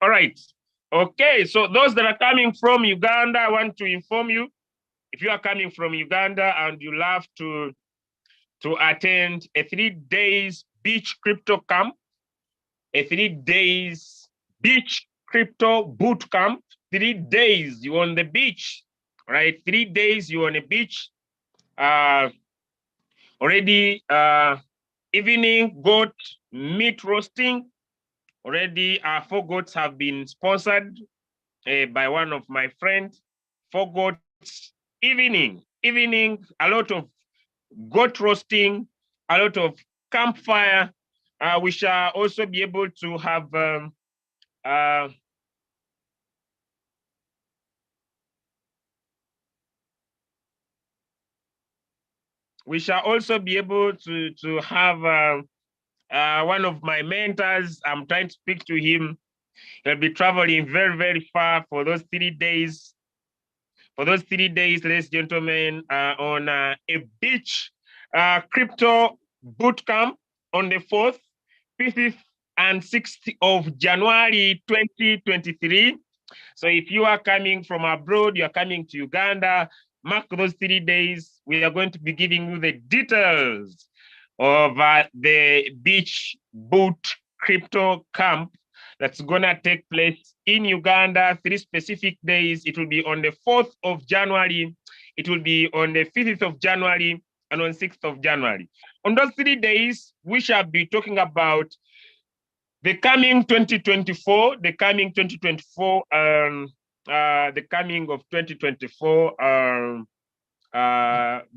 All right. Okay, so those that are coming from Uganda, I want to inform you, if you are coming from Uganda and you love to attend a 3 days beach crypto camp, a 3 days beach crypto boot camp, 3 days you on the beach, right? 3 days you on a beach. Already evening goat meat roasting. Already 4 goats have been sponsored by one of my friends. 4 goats evening, a lot of goat roasting, a lot of campfire. We shall also be able to have uh, we shall also be able to have one of my mentors. I'm trying to speak to him. He'll be traveling very, very far for those 3 days. For those 3 days, ladies and gentlemen, on a beach crypto boot camp on the 4th, 5th, and 6th of January 2023. So if you are coming from abroad, you're coming to Uganda, mark those 3 days. We are going to be giving you the details of the beach boot crypto camp that's gonna take place in Uganda, 3 specific days. It will be on the 4th of January, it will be on the 5th of January, and on 6th of January. On those 3 days, we shall be talking about the coming 2024, the coming 2024, the coming of 2024,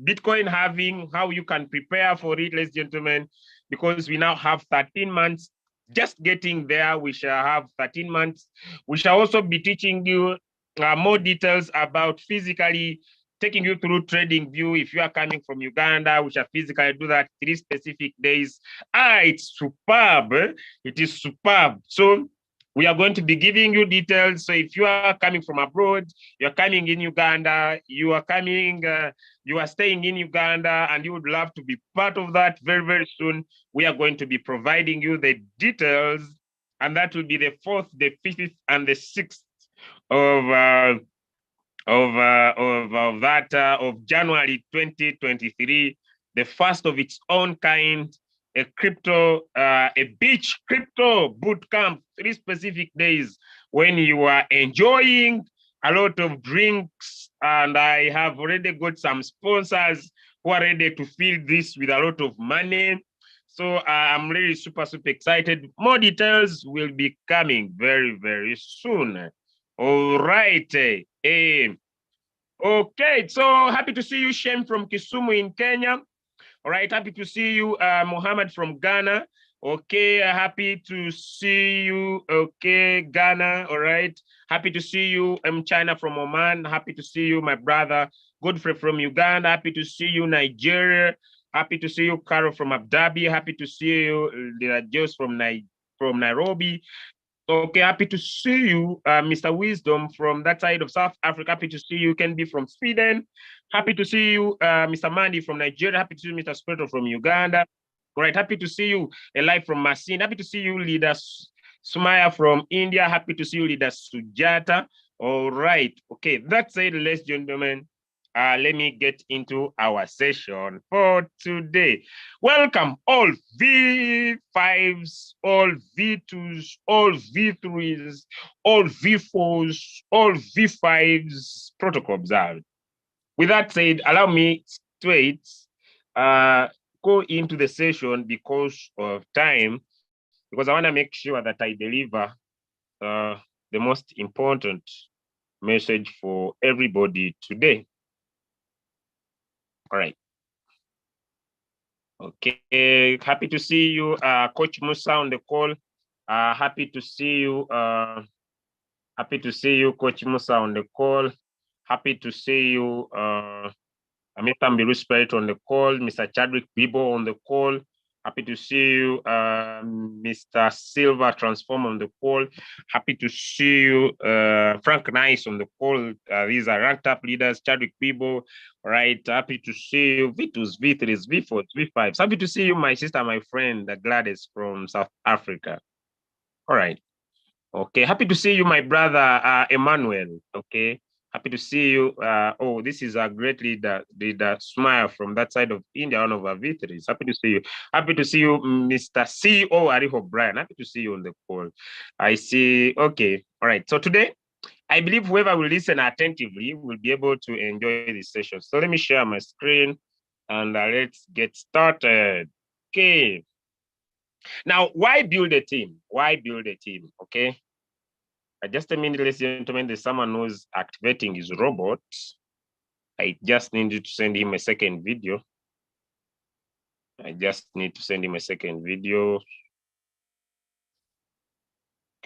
Bitcoin halving, how you can prepare for it, ladies and gentlemen, because we now have 13 months just getting there. We shall have 13 months. We shall also be teaching you more details about physically taking you through trading view. If you are coming from Uganda, we shall physically do that 3 specific days. It's superb. It is superb. So we are going to be giving you details. So if you are coming from abroad, you're coming in Uganda, you are coming, you are staying in Uganda, and you would love to be part of that very, very soon, we are going to be providing you the details, and that will be the 4th, the 5th, and the 6th of of January 2023, the first of its own kind, a beach crypto boot camp, 3 specific days when you are enjoying a lot of drinks. And I have already got some sponsors who are ready to fill this with a lot of money. So I'm really super, super excited. More details will be coming very, very soon. All right. Okay, so happy to see you, Shem from Kisumu in Kenya. All right, happy to see you, Mohammed from Ghana. Okay, happy to see you. Okay, Ghana. All right, happy to see you, China from Oman. Happy to see you, my brother Godfrey from Uganda. Happy to see you, Nigeria. Happy to see you, Carol from Abu Dhabi. Happy to see you, Jos from Nairobi. Okay, happy to see you, Mr. Wisdom from that side of South Africa. Happy to see you, Ken B from Sweden. Happy to see you, Mr. Mandy from Nigeria. Happy to see you, Mr. Spirito from Uganda. All right, happy to see you, Eli from Masin. Happy to see you, Leader Sumaya from India. Happy to see you, Leader Sujata. All right, okay, that said, ladies and gentlemen, let me get into our session for today. Welcome all V5s, all V2s, all V3s, all V4s, all V5s, protocol observed. With that said, allow me straight go into the session because of time, because I want to make sure that I deliver the most important message for everybody today. All right. Okay, happy to see you, Coach Musa on the call. Happy to see you, Coach Musa on the call. Happy to see you, Mr. Mbiru Spirit on the call, Mr. Chadwick Bibo on the call. Happy to see you, Mr. Silver Transform on the call. Happy to see you, Frank Nice on the call. These are ranked up leaders, Chadwick Bibo. Right. Happy to see you, V2s, V3s, V4s, V5s. Happy to see you, my sister, my friend, Gladys from South Africa. All right. Okay, happy to see you, my brother Emmanuel. Okay, happy to see you. Oh, this is a great leader, Smile from that side of India, one of our victories. Happy to see you. Happy to see you, Mr. CEO Ariho Brian. Happy to see you on the call. I see. Okay, all right. So today, I believe whoever will listen attentively will be able to enjoy this session. So let me share my screen and let's get started. Okay. Now, why build a team? Why build a team? Okay. Just a minute, ladies and gentlemen, there's someone who's activating his robot. I just need to send him a second video. I just need to send him a second video.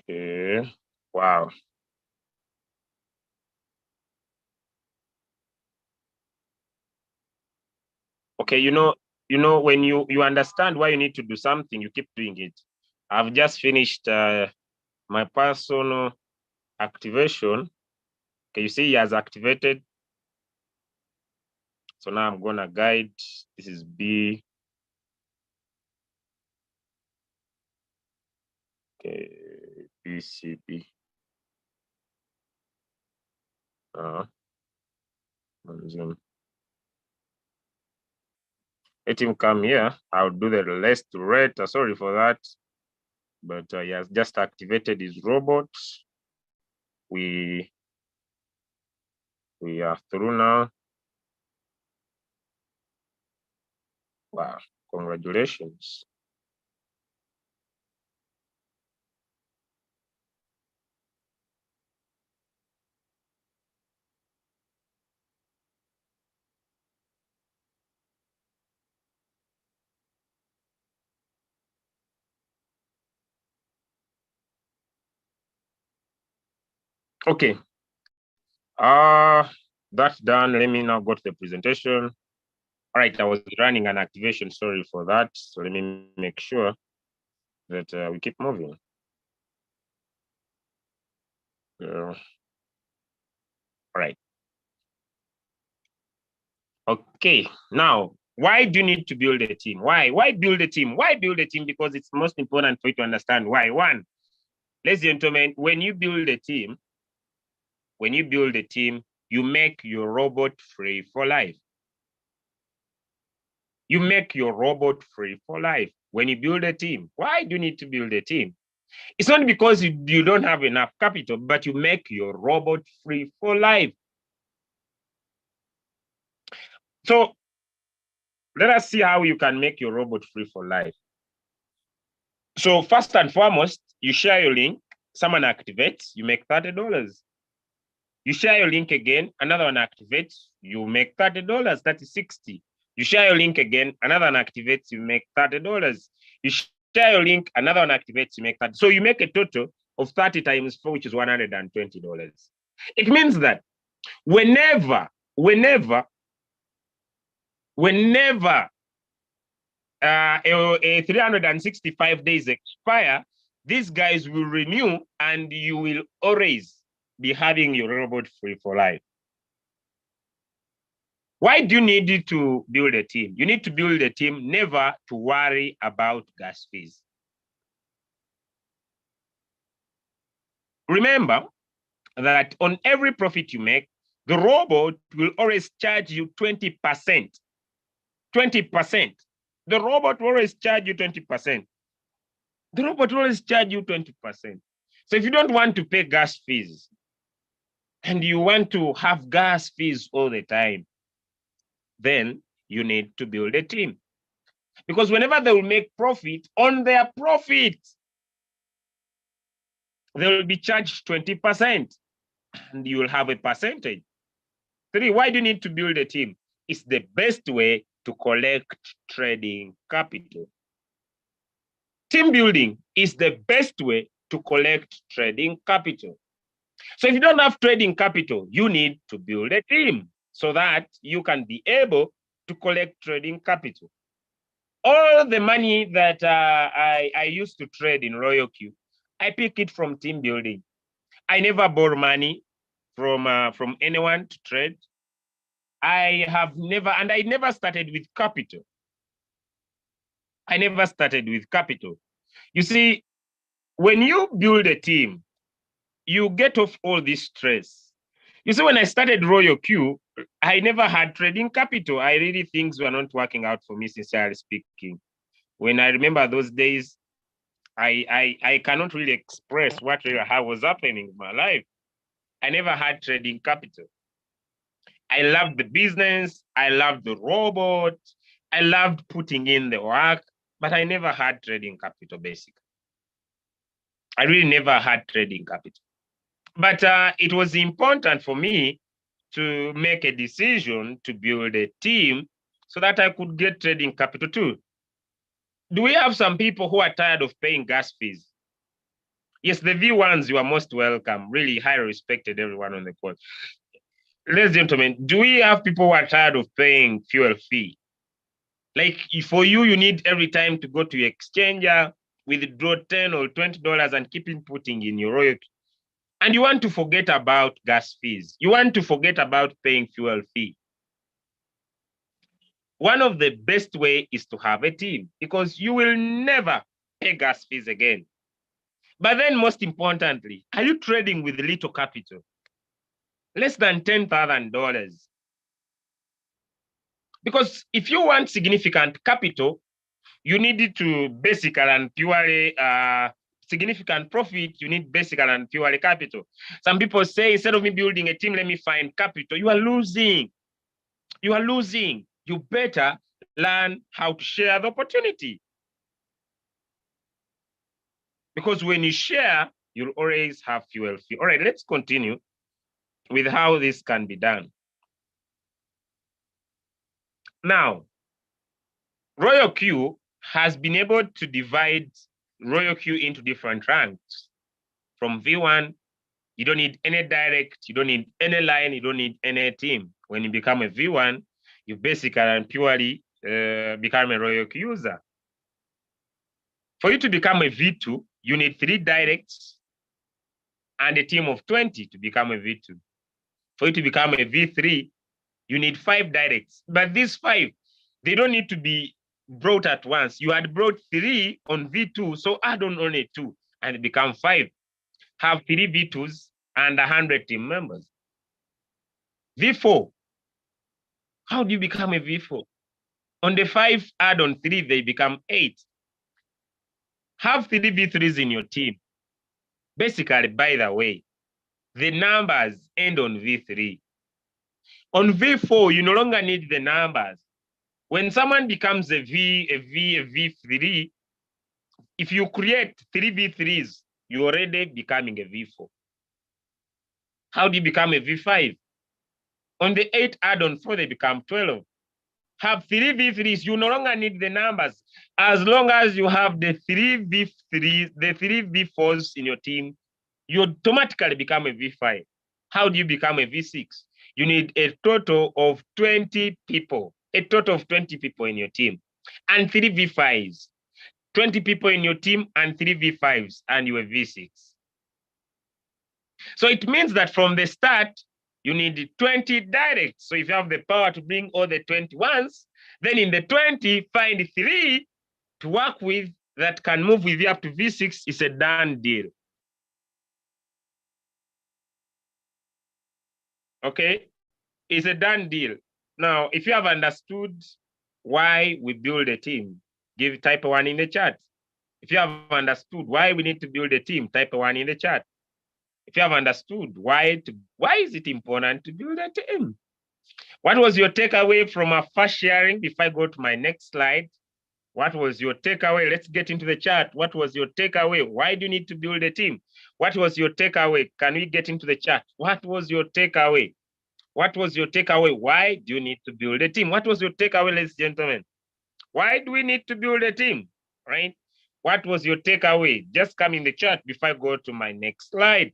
Okay. Wow. Okay, when you understand why you need to do something, you keep doing it. I've just finished my personal activation. Okay, you see he has activated. So now I'm gonna guide. This is B. Okay, BCP. Zoom. Let him come here. I'll do the less to rate. Sorry for that. But he has just activated his robot. We are through now. Wow, congratulations. Okay. That's done. Let me now go to the presentation. All right, I was running an activation. Sorry for that. So let me make sure that we keep moving. All right. Okay. Now, why do you need to build a team? Why? Why build a team? Why build a team? Because it's most important for you to understand why. One, ladies and gentlemen, when you build a team, you make your robot free for life. You make your robot free for life when you build a team. Why do you need to build a team? It's not because you don't have enough capital, but you make your robot free for life. So let us see how you can make your robot free for life. So first and foremost, you share your link, someone activates, you make $30. You share your link again, another one activates, you make $30, that is 60. You share your link again, another one activates, you make $30. You share your link, another one activates, you make 30. So you make a total of 30 times 4, which is $120. It means that whenever a 365 days expire, these guys will renew and you will always be having your robot free for life. Why do you need to build a team? You need to build a team never to worry about gas fees. Remember that on every profit you make, the robot will always charge you 20%. 20%. The robot will always charge you 20%. The robot will always charge you 20%. So if you don't want to pay gas fees and you want to have gas fees all the time, then you need to build a team. Because whenever they will make profit, on their profit, they will be charged 20% and you will have a percentage. 3, why do you need to build a team? It's the best way to collect trading capital. Team building is the best way to collect trading capital. So if you don't have trading capital, you need to build a team so that you can be able to collect trading capital. All the money that I used to trade in Royalq, I pick it from team building. I never borrow money from anyone to trade. I never started with capital. I never started with capital. You see, when you build a team, you get off all this stress. You see, when I started Royalq, I never had trading capital. I really things were not working out for me, sincerely speaking. When I remember those days, I cannot really express what really was happening in my life. I never had trading capital. I loved the business. I loved the robot. I loved putting in the work, but I never had trading capital, basically. I really never had trading capital. But it was important for me to make a decision to build a team so that I could get trading capital too. Do we have some people who are tired of paying gas fees? Yes, the V1s, you are most welcome. Really highly respected, everyone on the call. Ladies and gentlemen, do we have people who are tired of paying fuel fee? Like for you, you need every time to go to your exchanger, withdraw 10 or $20 and keep inputting in your Royalq. And you want to forget about gas fees. You want to forget about paying fuel fee. One of the best way is to have a team because you will never pay gas fees again. But then most importantly, are you trading with little capital? Less than $10,000. Because if you want significant capital, you need to basically and purely significant profit, you need basically and purely capital. Some people say, instead of me building a team, let me find capital. You are losing. You are losing. You better learn how to share the opportunity. Because when you share, you'll always have fuel fee. All right, let's continue with how this can be done. Now, Royalq has been able to divide Royalq into different ranks. From V1, you don't need any direct, you don't need any line, you don't need any team. When you become a V1, you basically and purely become a Royalq user. For you to become a V2, you need 3 directs and a team of 20 to become a V2. For you to become a V3, you need 5 directs. But these 5, they don't need to be brought at once. You had brought 3 on V2, so add on only 2 and become 5. Have 3 V2s and 100 team members. V4, how do you become a V4? On the 5, add on 3, they become 8. Have 3 V3s in your team. Basically, by the way, the numbers end on V3. On V4, you no longer need the numbers. When someone becomes a V3, if you create 3 V3s, you're already becoming a V4. How do you become a V5? On the 8 add-on 4, they become 12. Have 3 V3s, you no longer need the numbers. As long as you have the 3 V3s, the 3 V4s in your team, you automatically become a V5. How do you become a V6? You need a total of 20 people, a total of 20 people in your team, and 3 V5s. 20 people in your team and 3 V5s, and you're a V6. So it means that from the start, you need 20 directs. So if you have the power to bring all the 21s, then in the 20, find 3 to work with that can move with you up to V6. It's a done deal. Okay? It's a done deal. Now, if you have understood why we build a team, type 1 in the chat. If you have understood why we need to build a team, type 1 in the chat. If you have understood why is it important to build a team? What was your takeaway from our first sharing? Before I go to my next slide, what was your takeaway? Let's get into the chat. What was your takeaway? Why do you need to build a team? What was your takeaway? Can we get into the chat? What was your takeaway? What was your takeaway? Why do you need to build a team? What was your takeaway, ladies and gentlemen? Why do we need to build a team, right? What was your takeaway? Just come in the chat before I go to my next slide.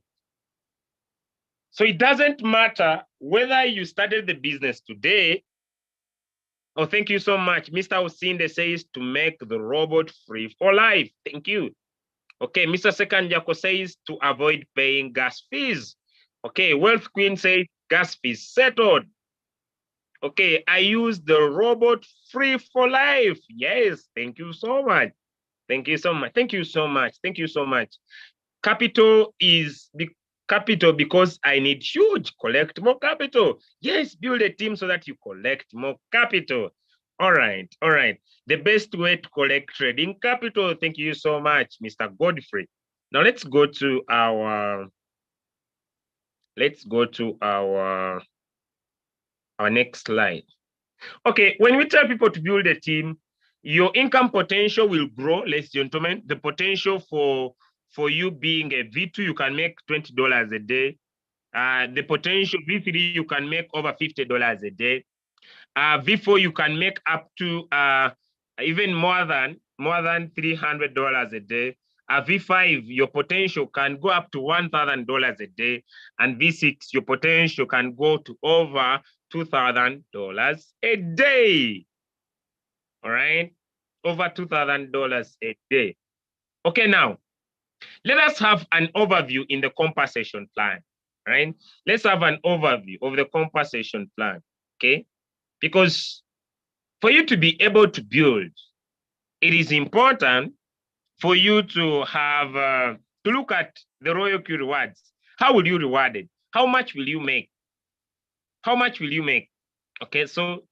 So it doesn't matter whether you started the business today. Oh, thank you so much. Mr. Osinde says to make the robot free for life. Thank you. Okay, Mr. Second Jaco says to avoid paying gas fees. Okay, Wealth Queen says gas fees settled. Okay, I use the robot free for life. Yes, thank you so much. Thank you so much. Thank you so much. Thank you so much. Capital is capital because I need huge, collect more capital. Yes, build a team so that you collect more capital. All right. The best way to collect trading capital. Thank you so much, Mr. Godfrey. Now let's go to our next slide. Okay, when we tell people to build a team, your income potential will grow, ladies and gentlemen. The potential for you being a V2, you can make $20 a day. The potential V3, you can make over $50 a day. V4, you can make up to even more than $300 a day. V5, your potential can go up to $1,000 a day. And V6, your potential can go to over $2,000 a day. All right, over $2,000 a day. Okay, now let us have an overview in the compensation plan. Right? Let's have an overview of the compensation plan. Okay, because for you to be able to build, it is important for you to have to look at the Royalq rewards. How will you reward it? How much will you make? How much will you make? Okay, so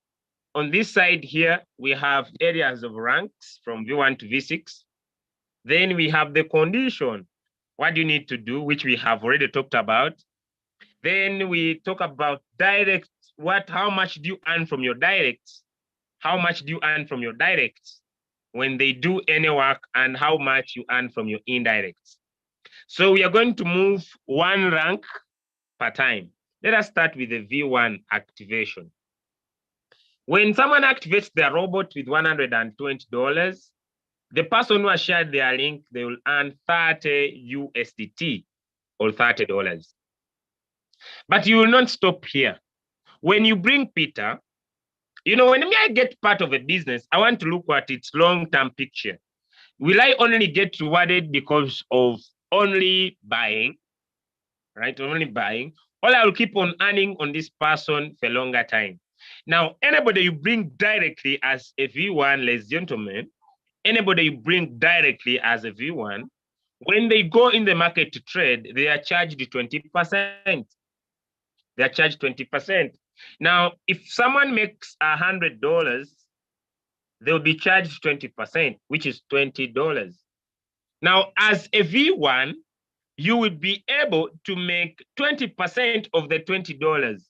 on this side here, we have areas of ranks from V1 to V6. Then we have the condition. What do you need to do, which we have already talked about. Then we talk about direct. How much do you earn from your directs? How much do you earn from your directs when they do any work, and how much you earn from your indirects? So we are going to move one rank per time. Let us start with the V1 activation. When someone activates their robot with $120, the person who has shared their link, they will earn 30 USDT or $30. But you will not stop here. When you bring Peter, you know, when I get part of a business, I want to look at its long-term picture. Will I only get rewarded because of only buying, right? Only buying, or I will keep on earning on this person for a longer time. Now, anybody you bring directly as a V1, ladies and gentlemen, anybody you bring directly as a V1, when they go in the market to trade, they are charged 20%. They are charged 20%. Now, if someone makes $100, they'll be charged 20%, which is $20. Now, as a V1, you would be able to make 20% of the $20.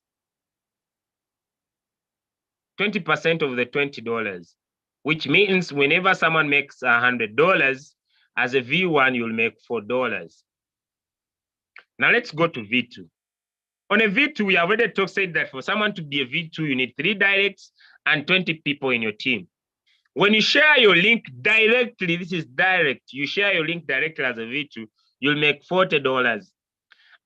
20% of the $20, which means whenever someone makes $100, as a V1, you'll make $4. Now let's go to V2. On a V2, we already said that for someone to be a V2, you need 3 directs and 20 people in your team. When you share your link directly, this is direct, you share your link directly as a V2, you'll make $40.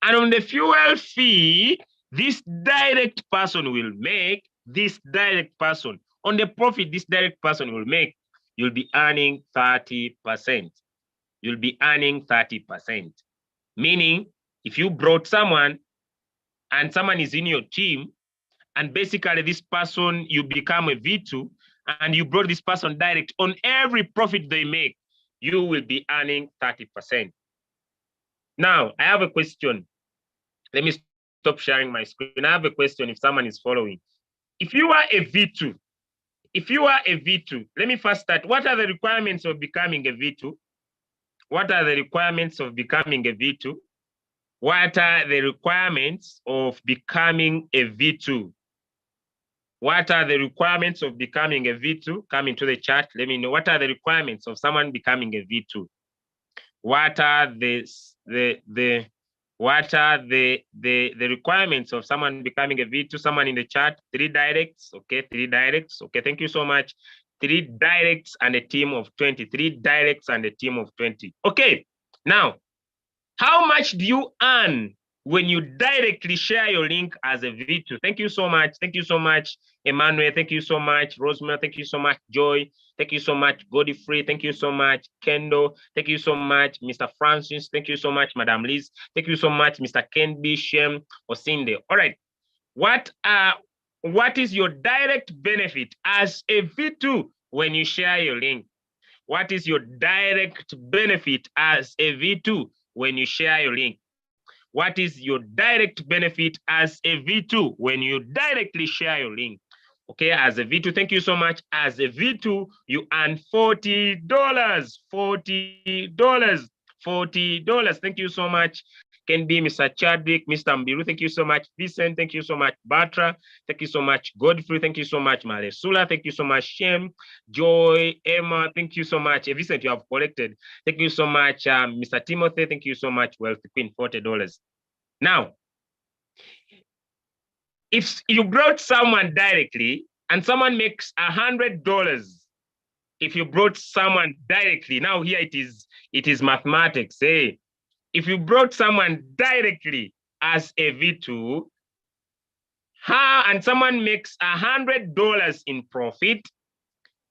And on the fuel fee, this direct person will make, this direct person, on the profit this direct person will make, you'll be earning 30%. You'll be earning 30%. Meaning, if you brought someone and someone is in your team, and basically this person, you become a V2, and you brought this person direct, on every profit they make, you will be earning 30%. Now, I have a question. Let me stop sharing my screen. I have a question if someone is following. If you are a V2, let me first start. What are the requirements of becoming a V2? What are the requirements of becoming a V2? What are the requirements of becoming a V2? What are the requirements of becoming a V2? Come into the chat. Let me know. What are the requirements of someone becoming a V2? What are the requirements of someone becoming a V2? Someone in the chat, 3 directs. Okay, 3 directs. Okay, thank you so much. 3 directs and a team of 20. 3 directs and a team of 20. Okay, now, how much do you earn when you directly share your link as a V2? Thank you so much. Thank you so much, Emmanuel. Thank you so much, Rosemary. Thank you so much, Joy. Thank you so much, Godfrey. Thank you so much, Kendo. Thank you so much, Mr. Francis. Thank you so much, Madam Liz. Thank you so much, Mr. Kenby, Shem, Osinde. All right. What is your direct benefit as a V2 when you share your link? What is your direct benefit as a V2 when you share your link? what is your direct benefit as a V2 when you directly share your link. Okay, as a V2, thank you so much. As a V2, you earn $40, $40, $40. Thank you so much. Can be Mr. Chadwick, Mr. Mbiru, thank you so much. Vincent, thank you so much. Batra, thank you so much. Godfrey, thank you so much. Malesula, thank you so much. Shem, Joy, Emma, thank you so much. Vincent, you have collected. Thank you so much. Mr. Timothy, thank you so much. Wealthy Queen, $40. Now, if you brought someone directly and someone makes $100, if you brought someone directly, now here it is mathematics. Hey, if you brought someone directly as a V2, and someone makes $100 in profit,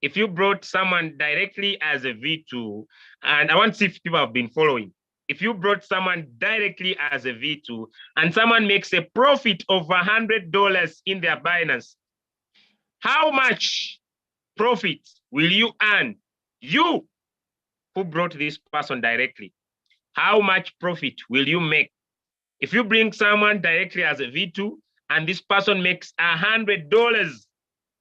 if you brought someone directly as a V2, and I want to see if people have been following. If you brought someone directly as a V2 and someone makes a profit of $100 in their Binance, how much profit will you earn? You who brought this person directly, how much profit will you make? If you bring someone directly as a V2 and this person makes $100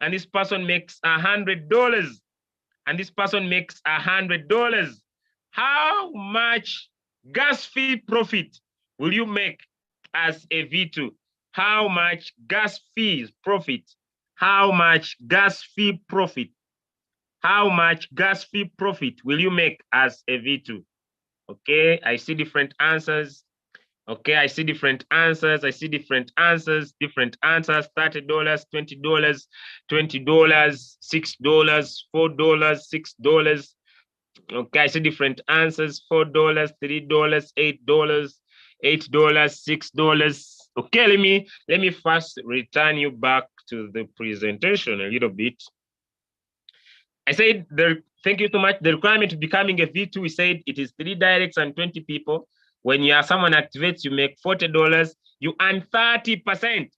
and this person makes $100 and this person makes $100, how much gas fee profit will you make as a V2? How much gas fees profit? How much gas fee profit? How much gas fee profit will you make as a V2? Okay, I see different answers. Okay, I see different answers. I see different answers, $30, $20, $20, $6, $4, $6. Okay, I see different answers, $4, $3, $8, $8, $6. Okay, let me first return you back to the presentation a little bit. I said thank you so much. The requirement to becoming a V2, we said it is 3 directs and 20 people. When someone activates, you make $40, you earn 30%.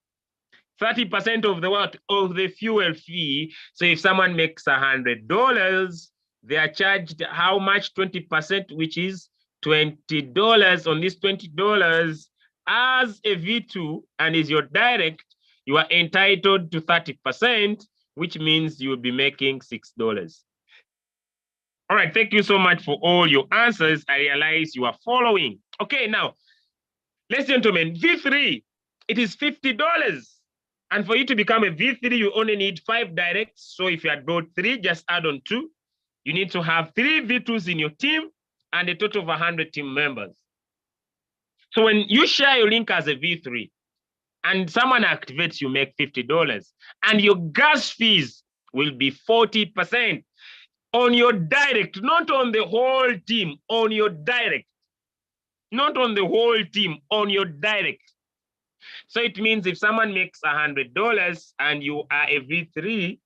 30% of the what? Of the fuel fee. So if someone makes $100, they are charged how much? 20%, which is $20. On this $20, as a V2 and is your direct, you are entitled to 30%, which means you will be making $6. All right, thank you so much for all your answers. I realize you are following. Okay, now, ladies and gentlemen, V3, it is $50. And for you to become a V3, you only need 5 directs. So if you had brought 3, just add on 2. You need to have 3 V2s in your team and a total of 100 team members. So when you share your link as a V3 and someone activates, you make $50. And your gas fees will be 40%. On your direct, not on the whole team, on your direct. Not on the whole team, on your direct. So it means if someone makes $100 and you are a V3,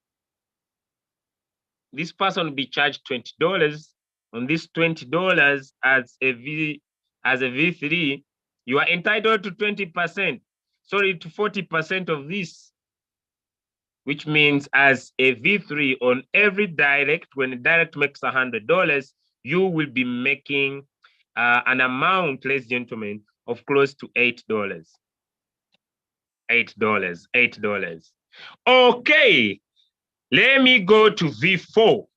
this person will be charged $20. On this $20 as a V3, you are entitled to 20%. Sorry, to 40% of this, which means as a V3 on every direct, when a direct makes $100, you will be making an amount, ladies and gentlemen, of close to $8. $8. Okay, let me go to V4.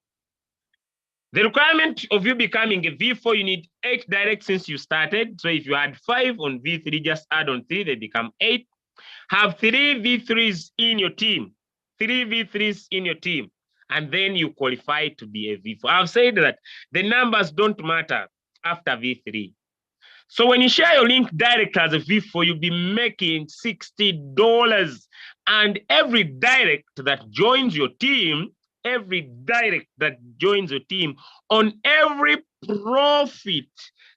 The requirement of you becoming a V4, you need 8 directs since you started. So if you had 5 on V3, just add on 3, they become 8. Have 3 V3s in your team. 3 V3s in your team, and then you qualify to be a V4. I've said that the numbers don't matter after V3. So when you share your link direct as a V4, you'll be making $60. And every direct that joins your team, on every profit,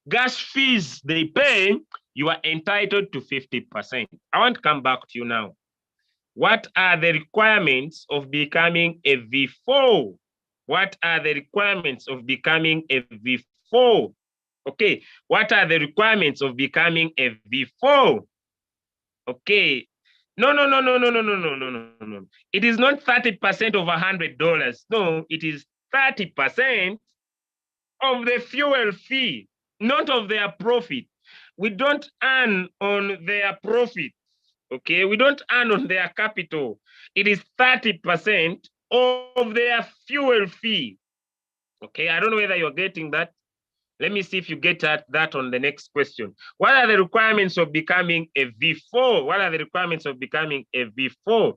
gas fees they pay, you are entitled to 50%. I want to come back to you now. What are the requirements of becoming a V4? What are the requirements of becoming a V4? Okay, what are the requirements of becoming a V4? Okay, no. It is not 30% of $100. No, it is 30% of the fuel fee, not of their profit. we don't earn on their profit. Okay, we don't earn on their capital. It is 30% of their fuel fee. Okay, I don't know whether you're getting that. Let me see if you get that on the next question. What are the requirements of becoming a V4? What are the requirements of becoming a V4?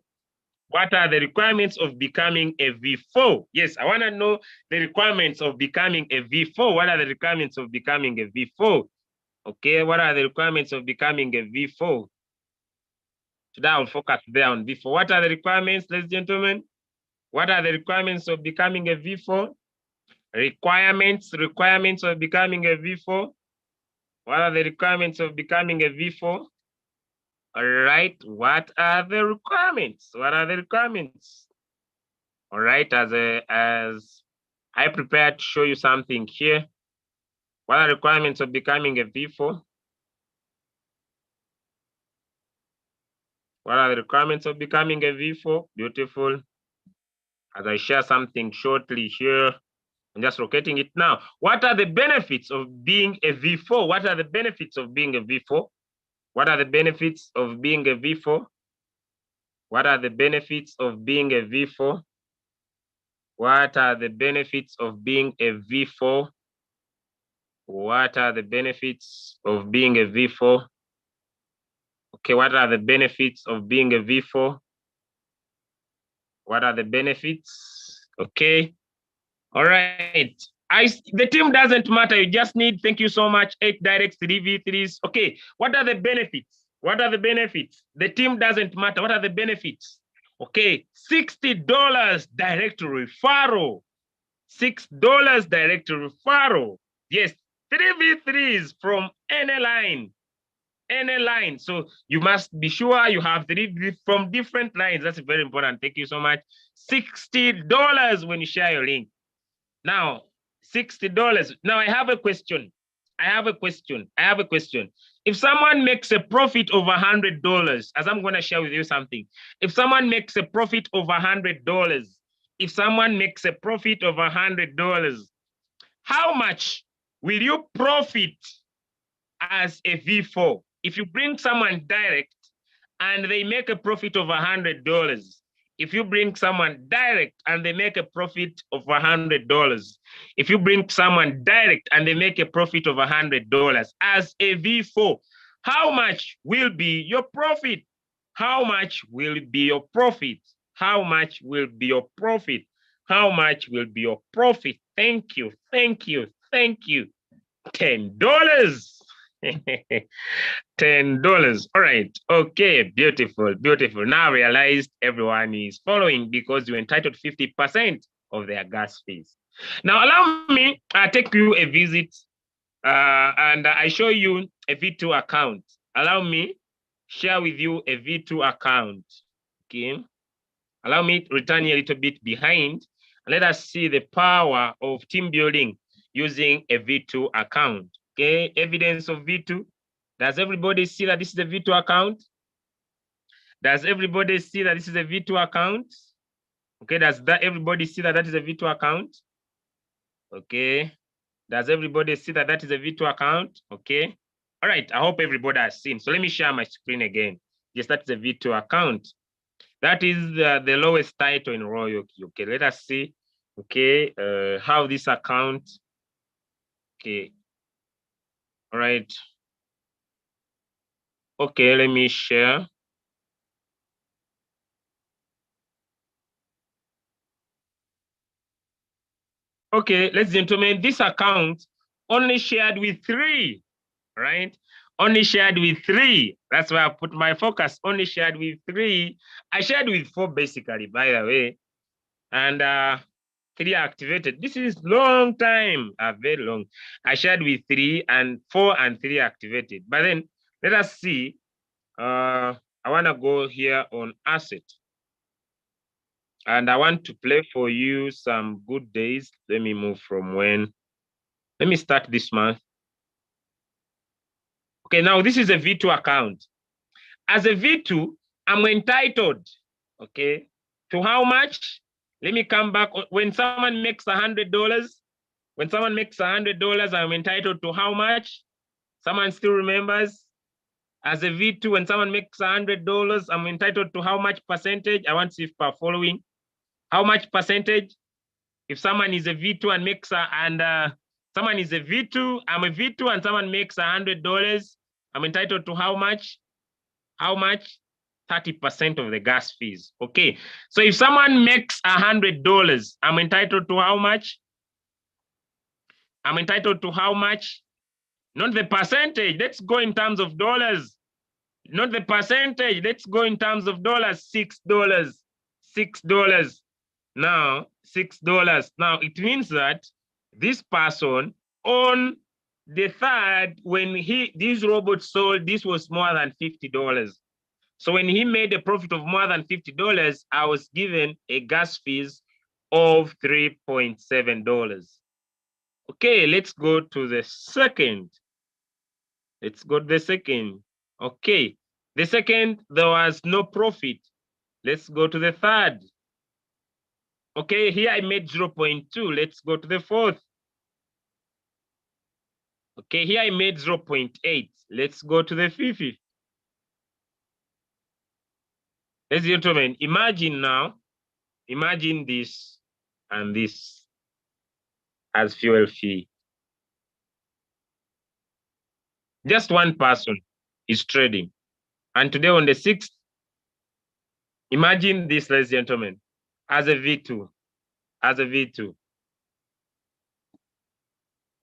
What are the requirements of becoming a V4? Yes, I want to know the requirements of becoming a V4. What are the requirements of becoming a V4? Okay, what are the requirements of becoming a V4? Today I'll focus there on V4. What are the requirements, ladies and gentlemen? What are the requirements of becoming a V4? Requirements of becoming a V4. What are the requirements of becoming a V4? All right, what are the requirements? What are the requirements? All right, as I prepared to show you something here. What are the requirements of becoming a V4? What are the requirements of becoming a V4? Beautiful. As I share something shortly here, I'm just locating it now. What are the benefits of being a V4? What are the benefits of being a V4? What are the benefits of being a V4? What are the benefits of being a V4? What are the benefits of being a V4? What are the benefits of being a V4? Okay, what are the benefits of being a V4? What are the benefits? Okay. All right. The team doesn't matter. You just need, thank you so much, 8 directs, 3 V3s. Okay. What are the benefits? What are the benefits? The team doesn't matter. What are the benefits? Okay. $60 direct referral. $6 direct referral. Yes. 3 V3s from any line. Any line. So you must be sure you have 3 from different lines. That's very important. Thank you so much. $60 when you share your link. Now, $60. Now I have a question. If someone makes a profit of $100, as I'm going to share with you something, if someone makes a profit of $100, how much will you profit as a V4? If you bring someone direct and they make a profit of $100, if you bring someone direct and they make a profit of $100, if you bring someone direct and they make a profit of $100 as a V4, how much will be your profit? How much will be your profit? How much will be your profit? How much will be your profit? Thank you. $10. $10. All right. Okay. Beautiful. Now I realized everyone is following because you're entitled 50% of their gas fees. Now allow me take you a visit and I show you a V2 account. Allow me share with you a V2 account. Okay. Allow me return a little bit behind. Let us see the power of team building using a V2 account. Okay, evidence of V2. Does everybody see that this is a V2 account? Does everybody see that this is a V2 account? Okay, does that everybody see that that is a V2 account? Okay, does everybody see that that is a V2 account? Okay, all right, I hope everybody has seen. So let me share my screen again. Yes, that's a V2 account. That is the lowest title in Royalq. Okay, let us see. Okay, how this account. Okay, all right. Okay, let me share. Okay, ladies and gentlemen, this account only shared with 3, right? Only shared with 3. That's why I put my focus. Only shared with 3. I shared with 4 basically, by the way. And 3 activated. This is long time, very long. I shared with 3 and 4 and 3 activated. But then let us see. I want to go here on asset. And I want to play for you some good days. Let me move from when. Let me start this month. Okay, now this is a V2 account. As a V2, I'm entitled, okay, to how much? Let me come back. When someone makes $100, I'm entitled to how much? Someone still remembers? As a V2, when someone makes $100, I'm entitled to how much percentage? I want to see if we're following. How much percentage? If someone is a V2 and makes someone is a V2, I'm a V2 and someone makes $100, I'm entitled to how much? How much? 30% of the gas fees. Okay. So if someone makes $100, I'm entitled to how much? I'm entitled to how much? Not the percentage. Let's go in terms of dollars. Not the percentage. Let's go in terms of dollars. $6. $6. Now, $6. Now, it means that this person on the third, when this robot sold, this was more than $50. So when he made a profit of more than $50, I was given a gas fees of $3.7. Okay, let's go to the second. Let's go to the second. Okay, the second, there was no profit. Let's go to the third. Okay, here I made 0.2. Let's go to the fourth. Okay, here I made 0.8. Let's go to the fifth. Ladies and gentlemen, imagine now, imagine this and this as fuel fee. Just one person is trading. And today on the 6th, imagine this, ladies and gentlemen, as a V2, as a V2.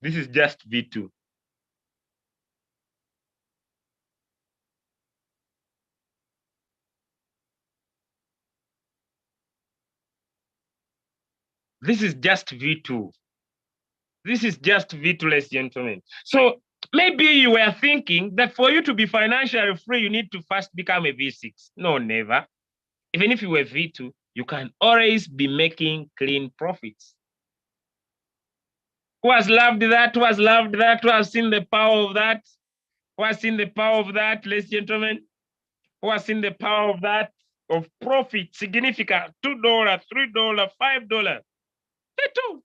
This is just V2. This is just V2. This is just V2, ladies and gentlemen. So maybe you were thinking that for you to be financially free, you need to first become a V6. No, never. Even if you were V2, you can always be making clean profits. Who has loved that? Who has loved that? Who has seen the power of that? Who has seen the power of that, ladies and gentlemen? Who has seen the power of that? Of profit, significant, $2, $3, $5. V2,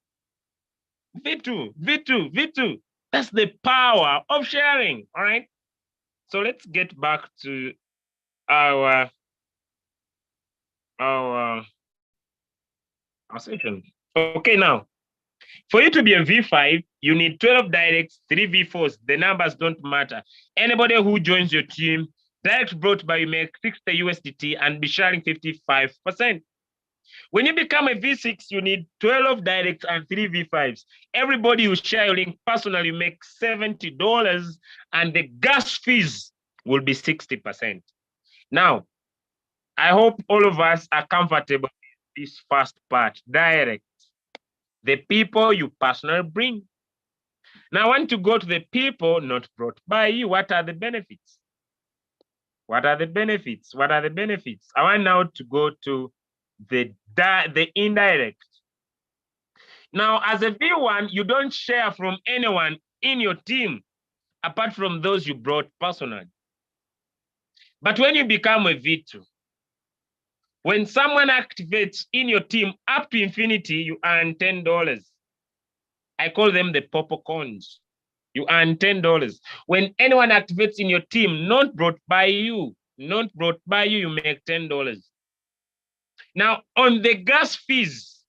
V2, V2, V2. That's the power of sharing, all right? So let's get back to our session. Okay, now, for you to be a V5, you need 12 directs, 3 V4s. The numbers don't matter. Anybody who joins your team, direct brought by you make 60 USDT and be sharing 55%. When you become a V6, you need 12 directs and 3 V5s. Everybody you share your link personally make $70 and the gas fees will be 60%. Now, I hope all of us are comfortable with this first part, direct. The people you personally bring. Now, I want to go to the people not brought by you. What are the benefits? What are the benefits? What are the benefits? I want now to go to the indirect. Now, as a V1, you don't share from anyone in your team apart from those you brought personally. But when you become a V2, when someone activates in your team up to infinity, you earn $10. I call them the purple coins. You earn $10. When anyone activates in your team, not brought by you, you make $10. Now, on the gas fees,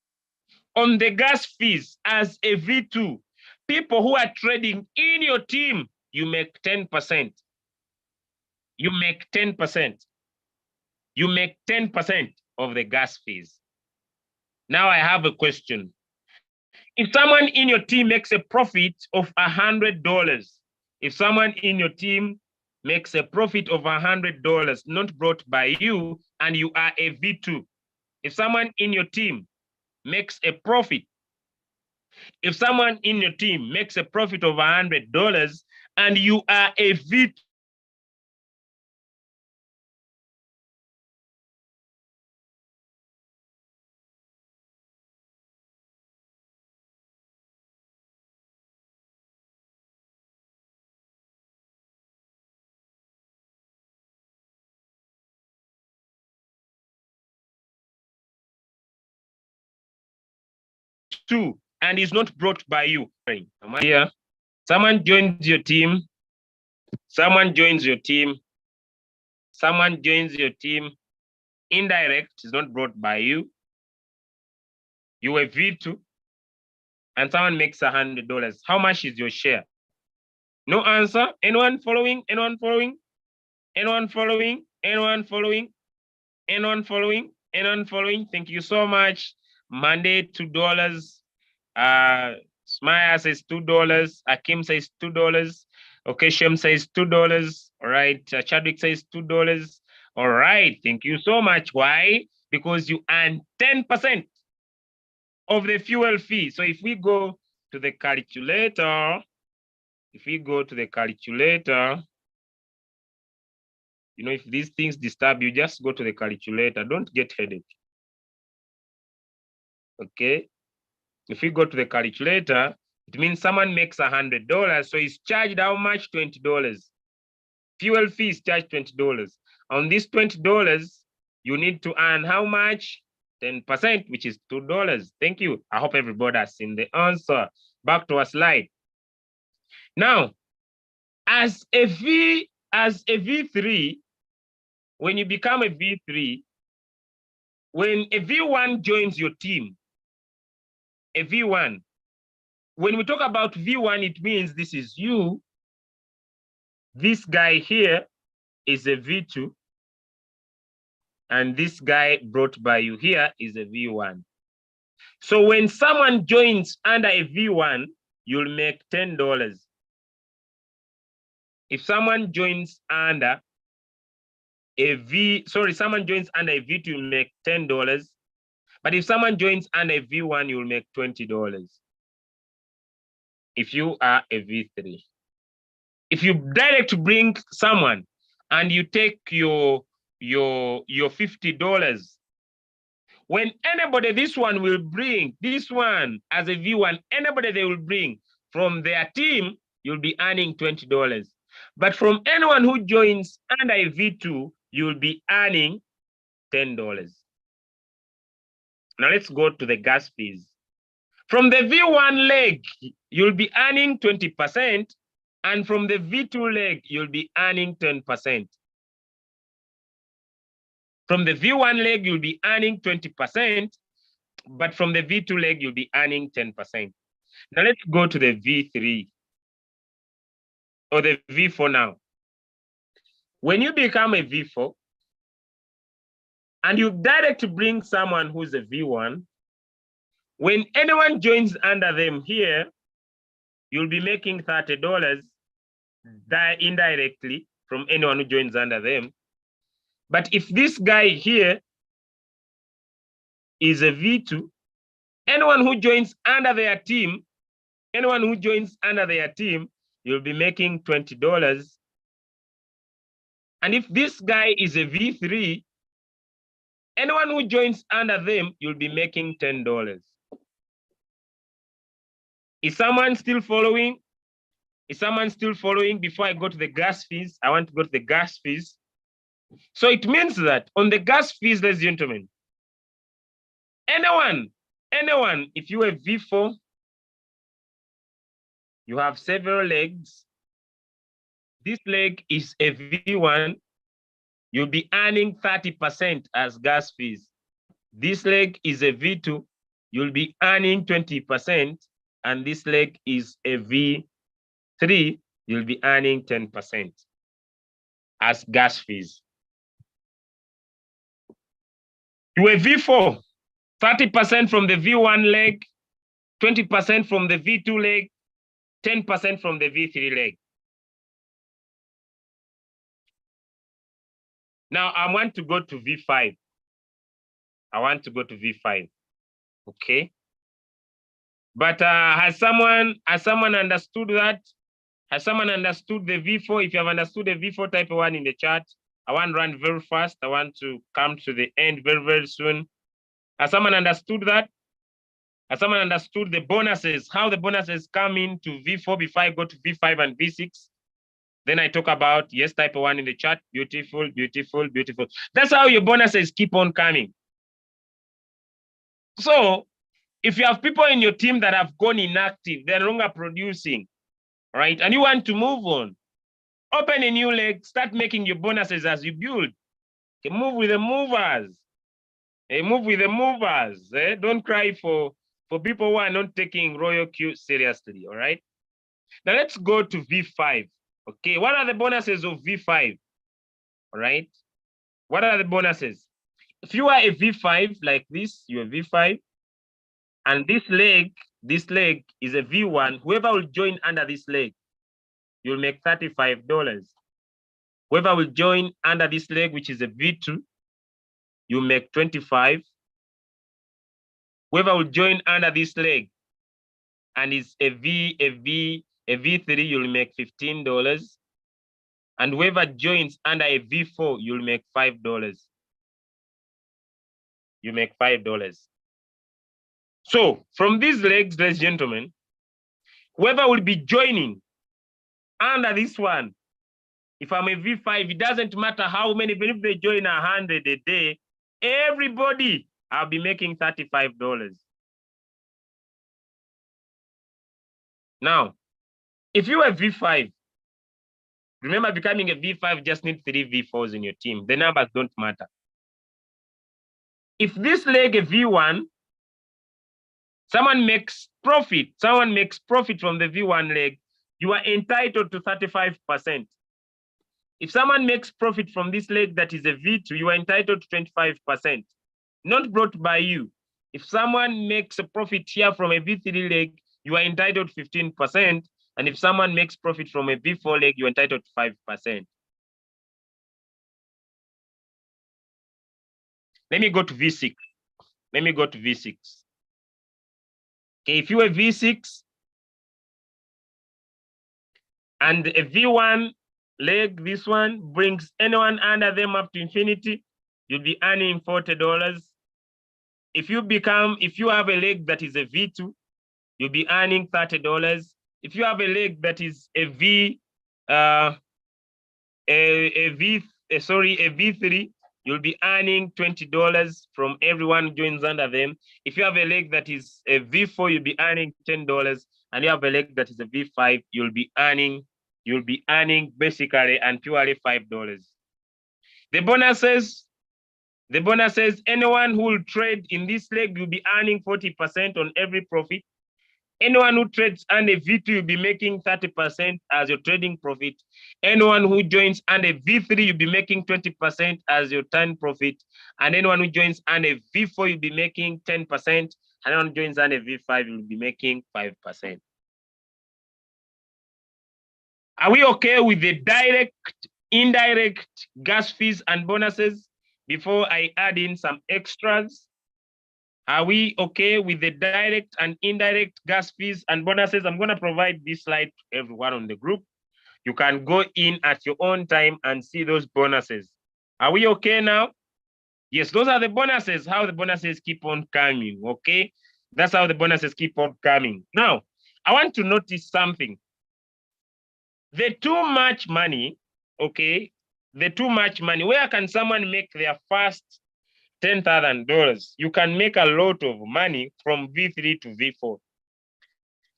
as a V2, people who are trading in your team, you make 10%. You make 10%. You make 10% of the gas fees. Now I have a question. If someone in your team makes a profit of $100, if someone in your team makes a profit of $100, not brought by you, and you are a V2, if someone in your team makes a profit, if someone in your team makes a profit of $100 and you are a V2, and is not brought by you. Here, someone joins your team Someone joins your team. Someone joins your team. Indirect is not brought by you. You were V2 and someone makes $100. How much is your share? No answer. Anyone following? Anyone following? Anyone following? Anyone following? Anyone following? Anyone following? Thank you so much. Monday, $2. Smaya says $2. Akim says $2. Okay, Shem says $2. All right. Chadwick says $2. All right. Thank you so much. Why? Because you earn 10% of the fuel fee. So if we go to the calculator, you know, if these things disturb you, just go to the calculator. Don't get headache. Okay. If we go to the calculator, it means someone makes $100. So he's charged how much? $20. Fuel fee is charged $20. On this $20, you need to earn how much? 10%, which is $2. Thank you. I hope everybody has seen the answer. Back to our slide. Now, as a V3, when you become a V3, when a V1 joins your team, a V1, when we talk about V1, it means this is you. This guy here is a V2. And this guy brought by you here is a V1. So when someone joins under a V1, you'll make $10. If someone joins under someone joins under a V2, you'll make $10. But if someone joins under a V1, you'll make $20. If you are a V3. If you direct to bring someone and you take your $50, when anybody, this one will bring, this one as a V1, anybody they will bring from their team, you'll be earning $20. But from anyone who joins under a V2, you'll be earning $10. Now let's go to the gas fees. From the V1 leg, you'll be earning 20%, and from the V2 leg, you'll be earning 10%. From the V1 leg, you'll be earning 20%, but from the V2 leg, you'll be earning 10%. Now let's go to the V3 or the V4 now. When you become a V4 and you direct to bring someone who's a V1, when anyone joins under them here, you'll be making $30 indirectly from anyone who joins under them. But if this guy here is a V2, anyone who joins under their team, you'll be making $20. And if this guy is a V3, anyone who joins under them, you'll be making $10. Is someone still following? Before I go to the gas fees, I want to go to the gas fees. So it means that on the gas fees, ladies and gentlemen, anyone, if you are V4, you have several legs. This leg is a V1. You'll be earning 30% as gas fees. This leg is a V2. You'll be earning 20%. And this leg is a V3. You'll be earning 10% as gas fees. You a V4, 30% from the V1 leg, 20% from the V2 leg, 10% from the V3 leg. Now I want to go to V5. Okay. But has someone understood that? Has someone understood the V4? If you have understood the V4, type 1 in the chat. I want to run very fast. I want to come to the end very, very soon. Has someone understood that? Has someone understood the bonuses, how the bonuses come into V4 before I go to V5 and V6? Then I talk about, yes, type 1 in the chat. Beautiful, beautiful, beautiful. That's how your bonuses keep on coming. So if you have people in your team that have gone inactive, they're no longer producing, right? And you want to move on. Open a new leg, start making your bonuses as you build. Okay, move with the movers. Move with the movers. Don't cry for people who are not taking Royalq seriously, all right? Now let's go to V5. Okay, what are the bonuses of V5? All right, what are the bonuses? If you are a V5 like this, you're a V5, and this leg is a V1, whoever will join under this leg, you'll make $35. Whoever will join under this leg, which is a V2, you make 25. Whoever will join under this leg and is a V3, you'll make $15. And whoever joins under a V4, you'll make $5. You make $5. So from these legs, ladies and gentlemen, whoever will be joining under this one, if I'm a V5, it doesn't matter how many, even if they join 100 a day, everybody, I'll be making $35. Now, if you are V5, remember becoming a V5 just need 3 V4s in your team. The numbers don't matter. If this leg a V1, someone makes profit from the V1 leg, you are entitled to 35%. If someone makes profit from this leg that is a V2, you are entitled to 25%, not brought by you. If someone makes a profit here from a V3 leg, you are entitled to 15%. And if someone makes profit from a V4 leg, you're entitled to 5%. Let me go to V6. Okay, if you're a V6 and a V1 leg, this one brings anyone under them up to infinity, you'll be earning $40. If you have a leg that is a V2, you'll be earning $30. If you have a leg that is a V3, you'll be earning $20 from everyone who joins under them. If you have a leg that is a V4, you'll be earning $10, and you have a leg that is a V5, you'll be earning basically and purely $5. The bonuses, anyone who will trade in this leg, you'll be earning 40% on every profit. Anyone who trades under V2, you'll be making 30% as your trading profit. Anyone who joins under V3, you'll be making 20% as your turn profit. And anyone who joins under V4, you'll be making 10%. And anyone who joins under V5, you'll be making 5%. Are we okay with the direct, indirect gas fees and bonuses before I add in some extras? Are we okay with the direct and indirect gas fees and bonuses? I'm going to provide this slide to everyone on the group. You can go in at your own time and see those bonuses. Are we okay now? Yes, those are the bonuses, how the bonuses keep on coming, okay? That's how the bonuses keep on coming. Now, I want to notice something. The too much money, okay? The too much money, where can someone make their first $10,000? You can make a lot of money from V3 to V4.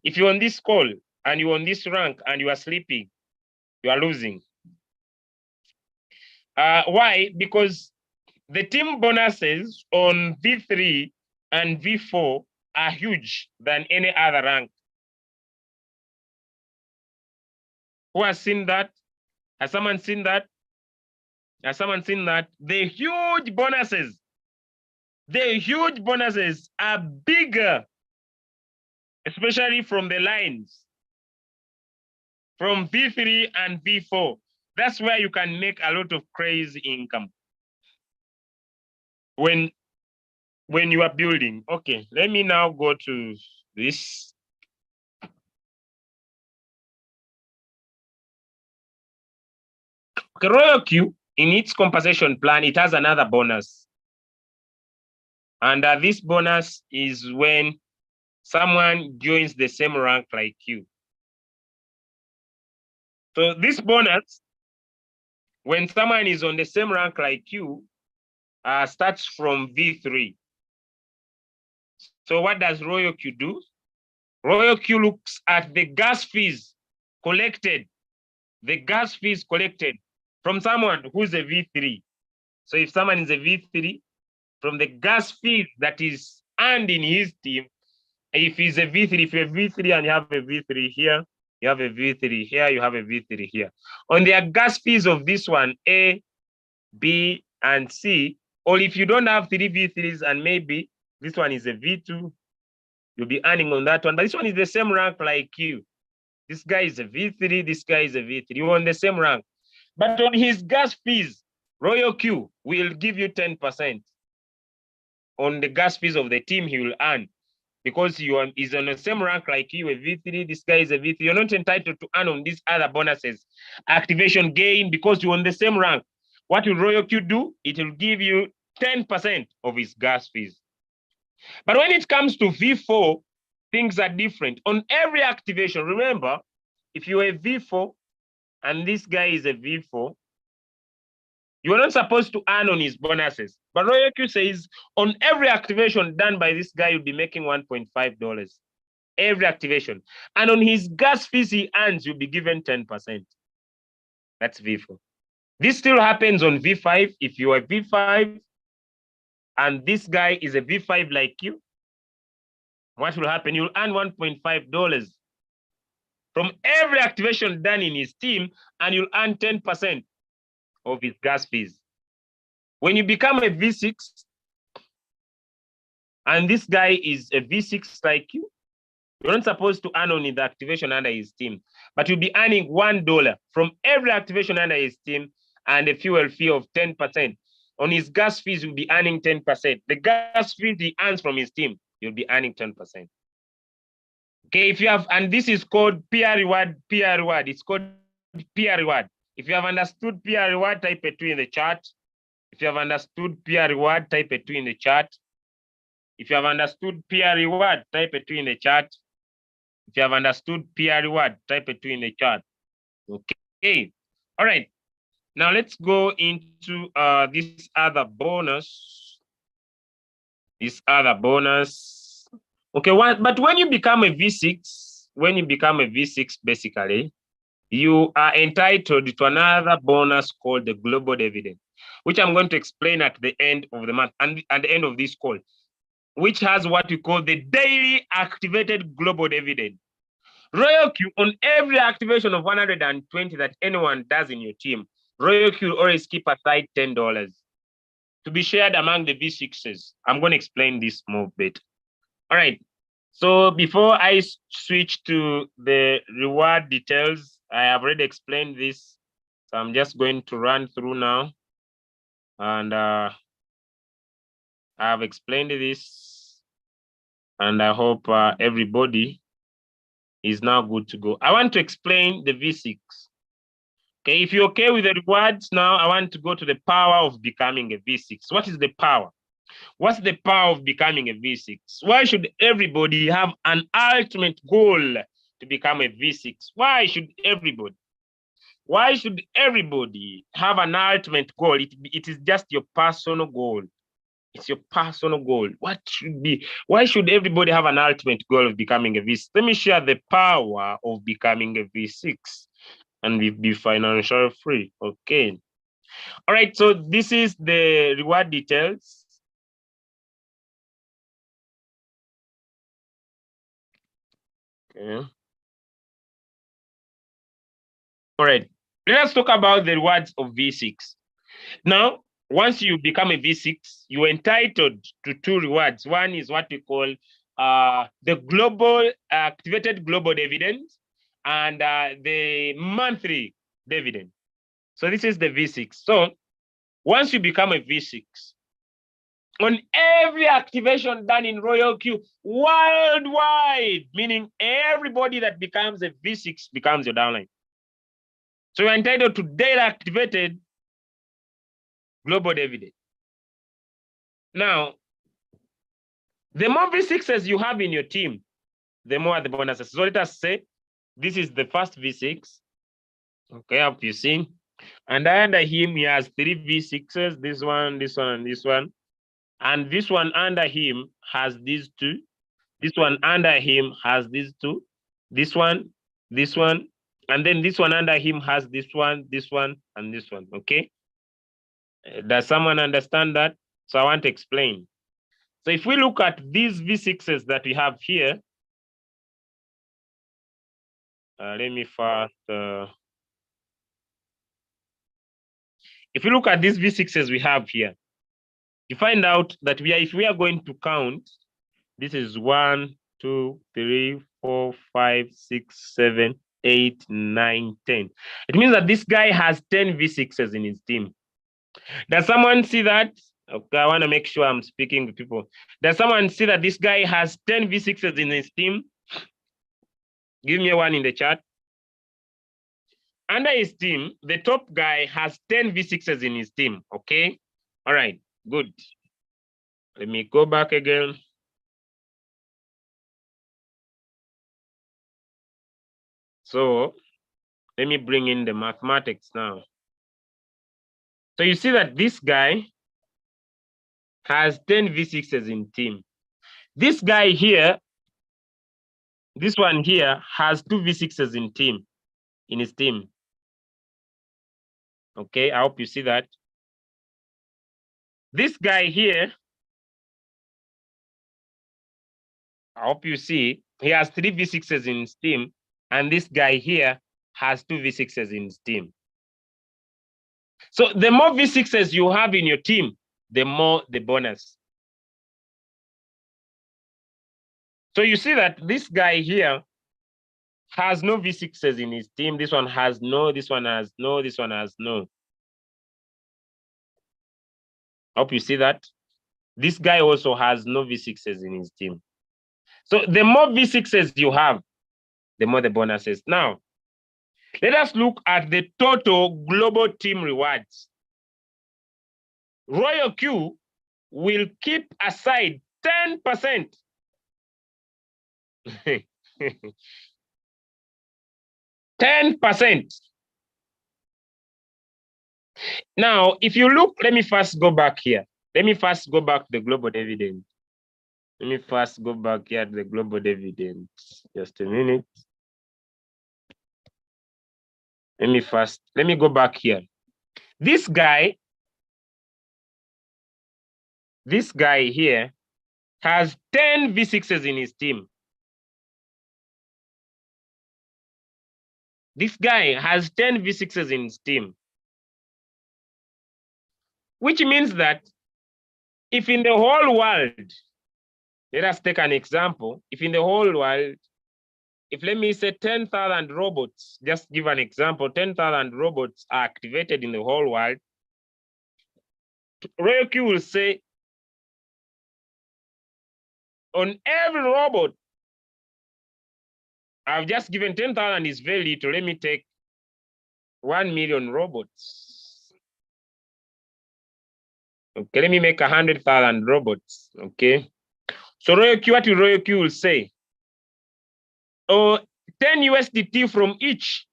If you're on this call and you're on this rank and you are sleeping, you are losing. Why? Because the team bonuses on V3 and V4 are huge than any other rank. Who has seen that? Has someone seen that? Has someone seen that? The huge bonuses are bigger, especially from the lines, from V3 and V4. That's where you can make a lot of crazy income when you are building. Okay, let me now go to this. Okay, Royalq, in its compensation plan, it has another bonus. And this bonus is when someone joins the same rank like you. So this bonus, when someone is on the same rank like you, starts from V3. So what does Royalq do? Royalq looks at the gas fees collected the gas fees collected from someone who's a V3. So if someone is a V3, from the gas fees that is earned in his team, if he's a V3, if you're a V3 and you have a V3 here, you have a V3 here, you have a V3 here. On their gas fees of this one, A, B, and C, or if you don't have 3 V3s and maybe this one is a V2, you'll be earning on that one. But this one is the same rank like you. This guy is a V3, this guy is a V3. You're on the same rank. But on his gas fees, Royalq will give you 10%. On the gas fees of the team he will earn. Because he's on the same rank like you, a V3, this guy is a V3. You're not entitled to earn on these other bonuses. Activation gain, because you're on the same rank. What will Royalq do? It will give you 10% of his gas fees. But when it comes to V4, things are different. On every activation, remember, if you're a V4 and this guy is a V4, you're not supposed to earn on his bonuses. But Royalq says on every activation done by this guy, you'll be making $1.5. Every activation. And on his gas fees he earns, you'll be given 10%. That's V4. This still happens on V5. If you are V5 and this guy is a V5 like you, what will happen? You'll earn $1.5 from every activation done in his team, and you'll earn 10% of his gas fees. When you become a V6, and this guy is a V6 like you, you're not supposed to earn on the activation under his team, but you'll be earning $1 from every activation under his team and a fuel fee of 10%. On his gas fees, you'll be earning 10%. The gas fees he earns from his team, you'll be earning 10%. Okay, if you have, and this is called peer reward. It's called peer reward. If you have understood peer reward, type a 2 in the chat. If you have understood peer reward, type a 2 in the chat. If you have understood peer reward, type a 2 in the chat. If you have understood peer reward, type a 2 in the chat. Okay. All right. Now let's go into this other bonus. Okay, but when you become a V6, basically, you are entitled to another bonus called the global dividend, which I'm going to explain at the end of the month and at the end of this call, which has what we call the daily activated global dividend. Royalq, on every activation of 120 that anyone does in your team, Royalq will always keep aside $10 to be shared among the V6s. I'm going to explain this more bit. All right. So before I switch to the reward details, I have already explained this. So I'm just going to run through now. And I've explained this. And I hope everybody is now good to go. I want to explain the V6. Okay, if you're okay with the rewards now, I want to go to the power of becoming a V6. What is the power? What's the power of becoming a V6? Why should everybody have an ultimate goal to become a V6? Why should everybody have an ultimate goal? It is just your personal goal. It's your personal goal. Why should everybody have an ultimate goal of becoming a V6? Let me share the power of becoming a V6 and be financially free. Okay. All right, so this is the reward details. Okay. All right, let's talk about the rewards of V6. Now, once you become a V6, you're entitled to 2 rewards. One is what we call the global activated global dividend and the monthly dividend. So this is the V6. So once you become a V6, on every activation done in Royalq worldwide, meaning everybody that becomes a V6 becomes your downline. So you're entitled to daily activated global dividend. Now, the more V6s you have in your team, the more the bonuses. So let us say this is the first V6. Okay, have you seen? And under him, he has 3 V6s, this one, this one, and this one. And this one under him has these 2. This one under him has these 2. This one, And then this one under him has this one, and this one, okay? Does someone understand that? So I want to explain. So if we look at these V6s that we have here, let me first, if we look at these V6s we have here, you find out that if we are going to count, this is 1, 2, 3, 4, 5, 6, 7, 8, 9, 10. It means that this guy has 10 V6s in his team. Does someone see that? Okay, I want to make sure I'm speaking to people. Does someone see that this guy has 10 V6s in his team? Give me one in the chat. Under his team, the top guy has 10 V6s in his team, okay? All right, good. Let me go back again. So let me bring in the mathematics now. So you see that this guy has 10 V6s in team. This guy here, this one here has 2 V6s in his team. Okay, I hope you see that. This guy here, I hope you see, he has 3 V6s in his team, and this guy here has 2 V6s in his team. So the more V6s you have in your team, the more the bonus. So you see that this guy here has no V6s in his team. This one has no, this one has no, this one has no. Hope you see that. This guy also has no V6s in his team. So the more V6s you have, the more the bonuses. Now, let us look at the total global team rewards. Royalq will keep aside 10%. 10%. Now, if you look, let me first go back here. Let me first go back to the global dividend. Let me first go back here to the global dividend. Just a minute. Let me go back here. This guy here has 10 V6s in his team. This guy has 10 V6s in his team. Which means that if in the whole world, let us take an example, if in the whole world, if let me say 10,000 robots, just give an example, 10,000 robots are activated in the whole world, Royalq will say, on every robot, I've just given 10,000 is very little, let me take 1 million robots. Okay, let me make 100,000 robots, okay? So Royalq, what Royalq will say? Oh, 10 USDT from each.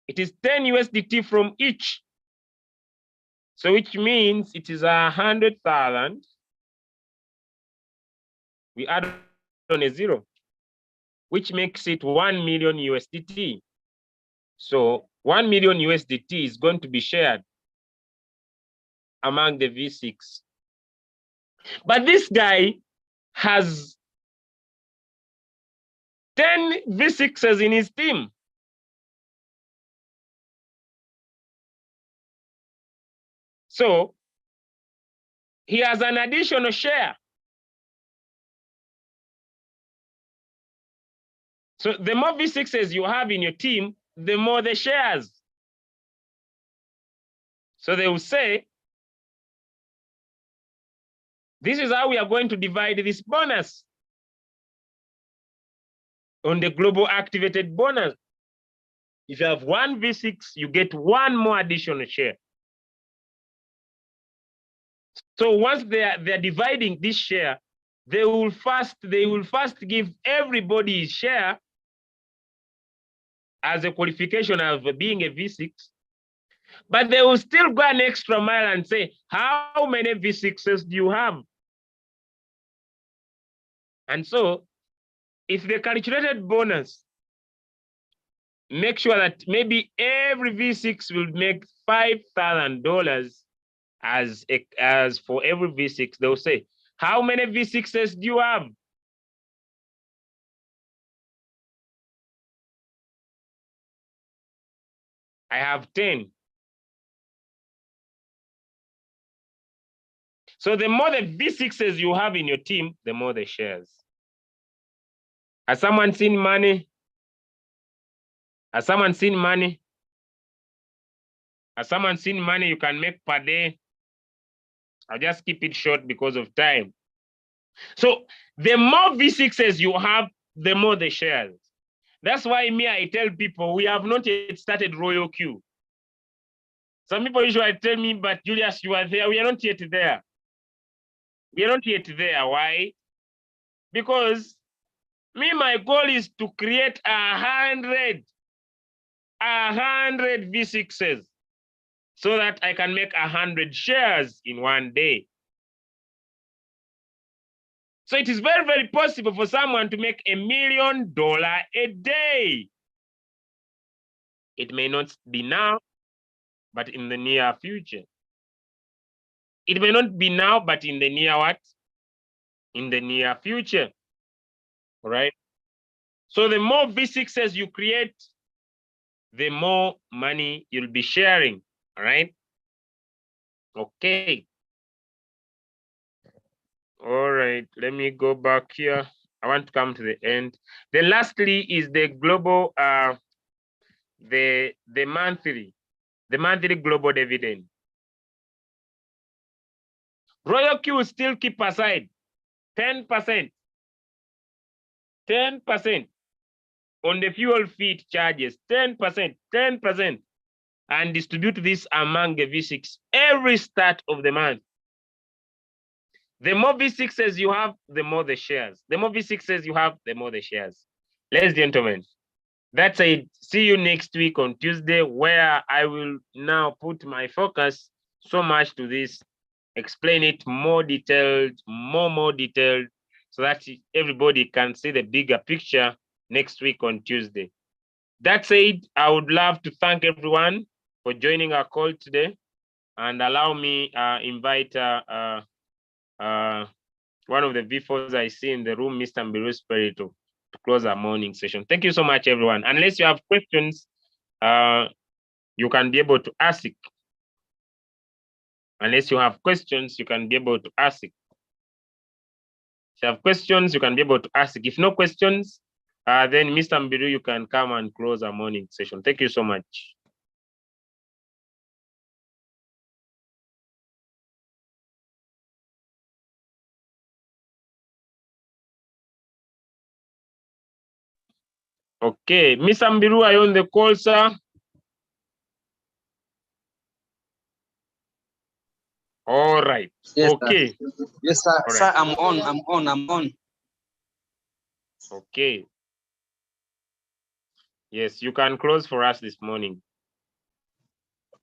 It is 10 USDT from each. So which means it is 100,000. We add on a zero, which makes it 1 million USDT. So 1 million USDT is going to be shared among the V6. But this guy has 10 V6s in his team. So he has an additional share. So the more V6s you have in your team, the more the shares. So they will say, this is how we are going to divide this bonus on the global activated bonus. If you have 1 V6, you get 1 more additional share. So once they're dividing this share, they will first give everybody his share as a qualification of being a V6, but they will still go an extra mile and say, how many V6s do you have? And so if the calculated bonus make sure that maybe every V6 will make $5,000 as for every V6. They'll say, how many V6s do you have? I have 10. So the more the V6s you have in your team, the more the shares. Has someone seen money? Has someone seen money? Has someone seen money you can make per day? I'll just keep it short because of time. So the more V6s you have, the more the shares. That's why I tell people we have not yet started Royalq. Some people usually tell me, but Julius, you are there. We are not yet there. We are not yet there. Why? Because my goal is to create 100 V6s so that I can make 100 shares in one day. So it is very, very possible for someone to make $1 million a day. It may not be now, but in the near future. It may not be now, but in the near what? In the near future. All right. So the more V6s you create, the more money you'll be sharing. All right. Okay. All right. Let me go back here. I want to come to the end. Then lastly is the global the monthly global dividend. Royalq will still keep aside 10%. 10% on the fuel feed charges, 10%, and distribute this among the V6 every start of the month. The more V6s you have, the more the shares. The more V6s you have, the more the shares. Ladies and gentlemen, that's it. See you next week on Tuesday, where I will now put my focus so much to this, explain it more detailed, more detailed, so that everybody can see the bigger picture next week on Tuesday. That said, I would love to thank everyone for joining our call today, and allow me invite one of the V4s I see in the room, Mr. Mbiru Spirito, to close our morning session. Thank you so much, everyone. Unless you have questions, you can be able to ask it. Unless you have questions, you can be able to ask it. If you have questions, you can be able to ask it. If no questions, then Mr. Mbiru, you can come and close our morning session. Thank you so much. Okay, Mr. Mbiru, are you on the call, sir? All right. Yes, okay. Sir. Yes, sir. Right. Sir, I'm on. Okay. Yes, you can close for us this morning.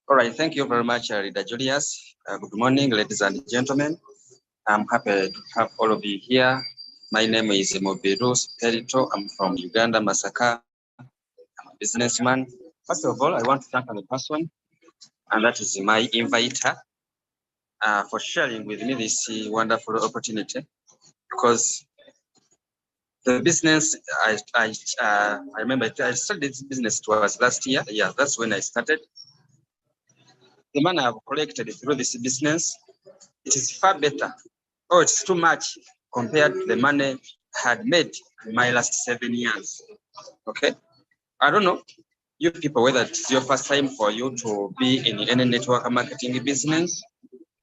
All right. Thank you very much, Leader Julius. Good morning, ladies and gentlemen. I'm happy to have all of you here. My name is Mbiru Spirito. I'm from Uganda, Masaka. I'm a businessman. First of all, I want to thank the person, and that is my inviter, for sharing with me this wonderful opportunity, because the business, I remember I started this business towards last year. Yeah, that's when I started. The money I've collected through this business, it is far better, or it's too much compared to the money I had made in my last 7 years. Okay, I don't know you people whether it's your first time for you to be in any network marketing business,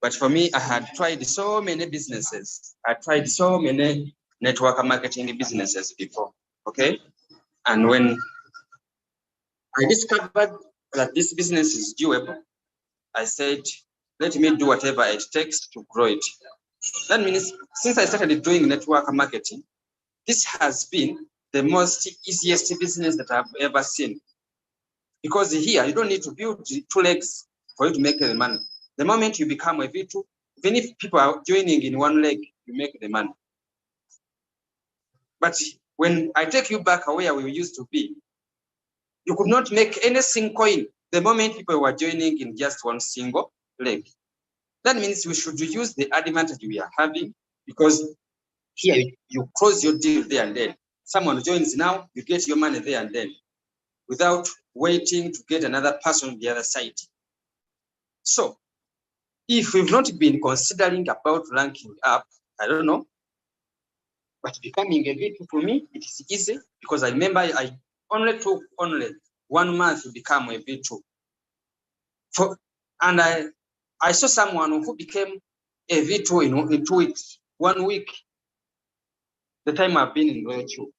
but for me, I had tried so many businesses. I tried so many network marketing businesses before. Okay, and when I discovered that this business is doable, I said, let me do whatever it takes to grow it. That means since I started doing network marketing, this has been the most easiest business that I've ever seen. Because here, you don't need to build 2 legs for you to make the money. The moment you become a V2, even if people are joining in 1 leg, you make the money. But when I take you back where we used to be, You could not make any single coin the moment people were joining in just one single leg. That means we should use the advantage we are having, because here you close your deal there and then. Someone joins now, you get your money there and then, without waiting to get another person on the other side. So if we've not been considering about ranking up, I don't know, but becoming a V2 for me, it is easy, because I remember I only took 1 month to become a V2. And I saw someone who became a V2 in 2 weeks, 1 week, the time I've been in Royalq.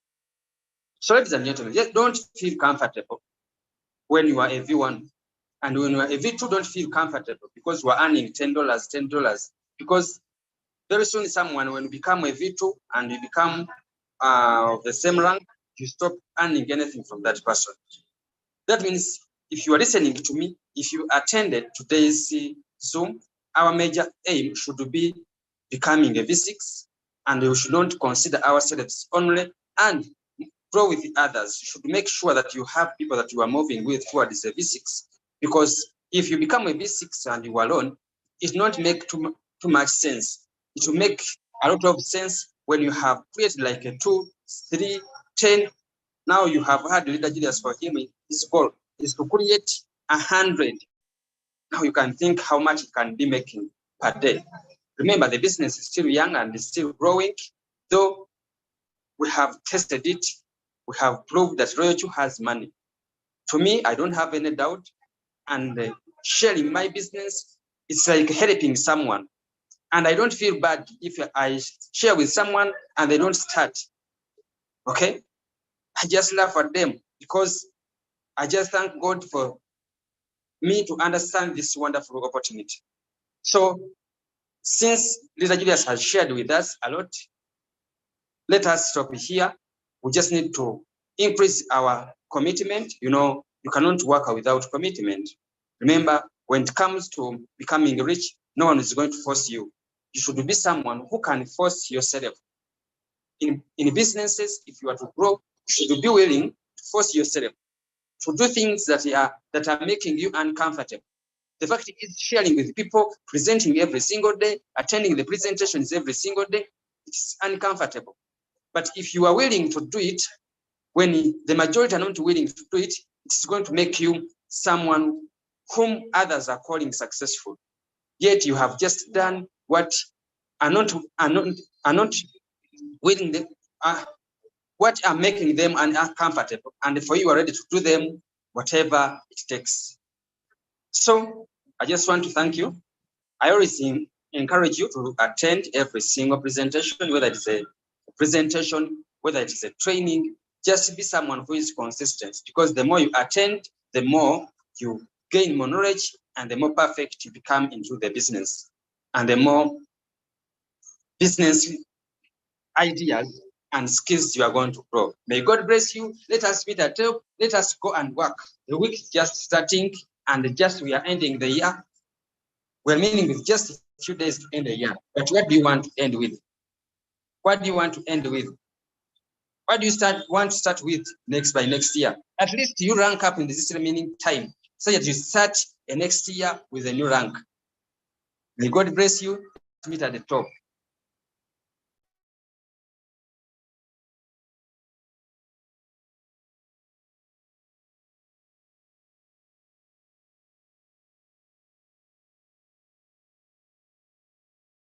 So ladies and gentlemen, just don't feel comfortable when you are a V1. And when you are a V2, don't feel comfortable because you are earning $10, because very soon someone, when you become a V2 and you become the same rank, you stop earning anything from that person. That means if you are listening to me, if you attended today's Zoom, our major aim should be becoming a V6, and we should not consider ourselves only and grow with the others. You should make sure that you have people that you are moving with towards the V6, because if you become a V6 and you are alone, it will not make too much sense. It will make a lot of sense when you have created like a 2, 3, 10. Now you have had leader Julius. For him, his goal is to create 100. Now you can think how much it can be making per day. Remember, the business is still young and is still growing, though we have tested it. We have proved that Royalq has money. To me, I don't have any doubt. And sharing my business, it's like helping someone. And I don't feel bad if I share with someone and they don't start. Okay? I just laugh at them, because I just thank God for me to understand this wonderful opportunity. So since Leader Julius has shared with us a lot, let us stop here. We just need to increase our commitment. You know, you cannot work without commitment. Remember, when it comes to becoming rich, no one is going to force you. You should be someone who can force yourself. In businesses, if you are to grow, you should be willing to force yourself to do things that are making you uncomfortable. The fact is, sharing with people, presenting every single day, attending the presentations every single day, it's uncomfortable. But if you are willing to do it, when the majority are not willing to do it, it's going to make you someone whom others are calling successful. Yet you have just done what are not willing them, what are making them uncomfortable, and for you are ready to do them whatever it takes. So I just want to thank you. I always encourage you to attend every single presentation, whether it's a presentation, whether it is a training. Just be someone who is consistent, because the more you attend, the more you gain more knowledge, and the more perfect you become into the business, and the more business ideas and skills you are going to grow. May God bless you. Let us meet at 12. Let us go and work. The week is just starting, and just we are ending the year. We're meaning with just a few days to end the year. But what do you want to end with? What do you want to end with? What do you want to start with by next year? At least you rank up in this remaining time, so that you start the next year with a new rank. May God bless you. Let's meet at the top.